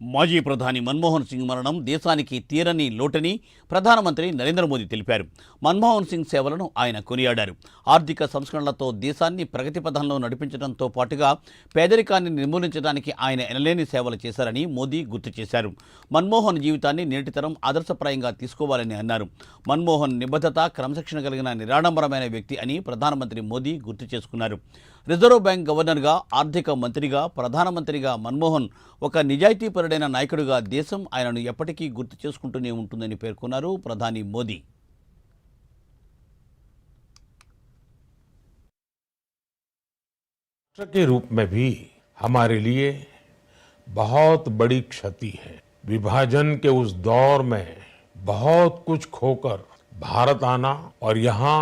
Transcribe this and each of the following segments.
మాజీ ప్రధాని మన్మోహన్ సింగ్ మరణం దేశానికి తీరని లోటని ప్రధానమంత్రి నరేంద్ర మోదీ తెలిపారు. మన్మోహన్ సింగ్ సేవలను ఆయన కొనియాడారు. ఆర్థిక సంస్కరణలతో దేశాన్ని ప్రగతి పథంలో నడిపించడంతో పాటుగా పేదరికాన్ని నిర్మూలించడానికి ఆయన ఎనలేని సేవలు చేశారని మోదీ గుర్తు చేశారు. మన్మోహన్ జీవితాన్ని నేటితరం ఆదర్శప్రాయంగా తీసుకోవాలని అన్నారు. మన్మోహన్ నిబద్ధత, క్రమశిక్షణ కలిగిన నిరాడంబరమైన వ్యక్తి అని ప్రధానమంత్రి మోదీ గుర్తు చేసుకున్నారు. రిజర్వ్ బ్యాంక్ గవర్నర్గా, ఆర్థిక మంత్రిగా, ప్రధానమంత్రిగా మన్మోహన్ ఒక నిజాయితీపరుడైన నాయకుడిగా దేశం ఆయనను ఎప్పటికీ గుర్తు చేసుకుంటూనే ఉంటుందని పేర్కొన్నారు ప్రధాని మోదీ. राष्ट्र के रूप में भी हमारे लिए बहुत बड़ी क्षति है। विभाजन के उस दौर में बहुत कुछ खोकर भारत आना और यहाँ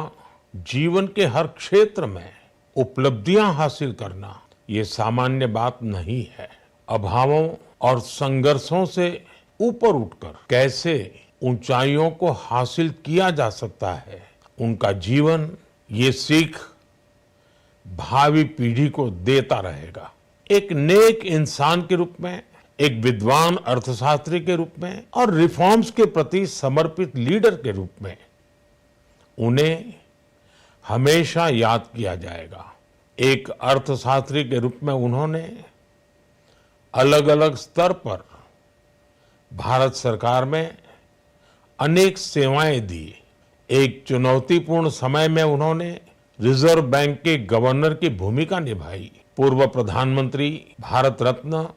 जीवन के हर क्षेत्र में उपलब्धियां हासिल करना ये सामान्य बात नहीं है। अभावों और संघर्षों से ऊपर उठकर कैसे ऊंचाइयों को हासिल किया जा सकता है, उनका जीवन ये सीख भावी पीढ़ी को देता रहेगा। एक नेक इंसान के रूप में, एक विद्वान अर्थशास्त्री के रूप में और रिफॉर्म्स के प्रति समर्पित लीडर के रूप में उन्हें हमेशा याद किया जाएगा। एक अर्थशास्त्री के रूप में उन्होंने अलग अलग स्तर पर भारत सरकार में अनेक सेवाएं दी। एक चुनौतीपूर्ण समय में उन्होंने रिजर्व बैंक के गवर्नर की भूमिका निभाई। पूर्व प्रधानमंत्री, भारत रत्न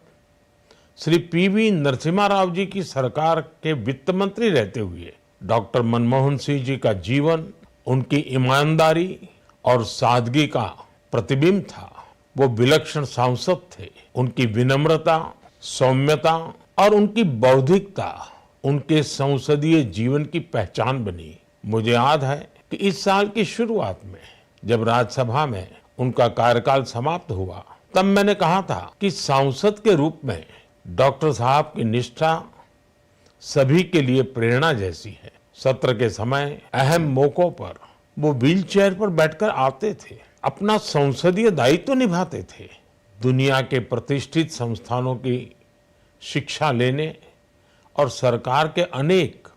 श्री पीवी नरसिम्हा राव जी की सरकार के वित्त मंत्री रहते हुए डॉक्टर मनमोहन सिंह जी का जीवन उनकी ईमानदारी और सादगी का प्रतिबिंब था। वो विलक्षण सांसद थे। उनकी विनम्रता, सौम्यता और उनकी बौद्धिकता उनके संसदीय जीवन की पहचान बनी। मुझे याद है कि इस साल की शुरुआत में जब राज्यसभा में उनका कार्यकाल समाप्त हुआ, तब मैंने कहा था कि सांसद के रूप में डॉक्टर साहब की निष्ठा सभी के लिए प्रेरणा जैसी है। सत्र के समय अहम मौकों पर वो व्हीलचेयर पर बैठकर आते थे, अपना संसदीय दायित्व निभाते थे। दुनिया के प्रतिष्ठित संस्थानों की शिक्षा लेने और सरकार के अनेक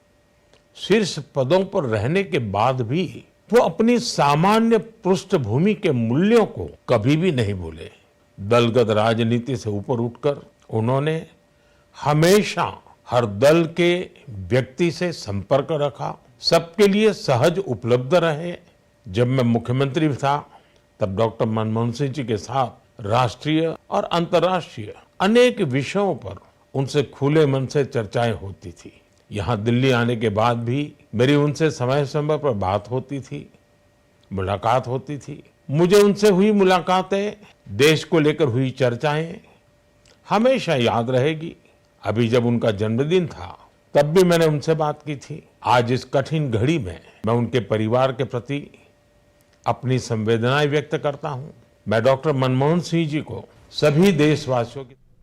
शीर्ष पदों पर रहने के बाद भी वो अपनी सामान्य पृष्ठभूमि के मूल्यों को कभी भी नहीं भूले। दलगत राजनीति से ऊपर उठकर उन्होंने हमेशा हर दल के व्यक्ति से संपर्क रखा, सबके लिए सहज उपलब्ध रहे। जब मैं मुख्यमंत्री था तब डॉक्टर मनमोहन सिंह जी के साथ राष्ट्रीय और अंतर्राष्ट्रीय अनेक विषयों पर उनसे खुले मन से चर्चाएं होती थी। यहाँ दिल्ली आने के बाद भी मेरी उनसे समय समय पर बात होती थी, मुलाकात होती थी। मुझे उनसे हुई मुलाकातें, देश को लेकर हुई चर्चाएं हमेशा याद रहेगी। अभी जब उनका जन्मदिन था तब भी मैंने उनसे बात की थी। आज इस कठिन घड़ी में मैं उनके परिवार के प्रति अपनी संवेदनाएं व्यक्त करता हूं। मैं डॉक्टर मनमोहन सिंह जी को सभी देशवासियों की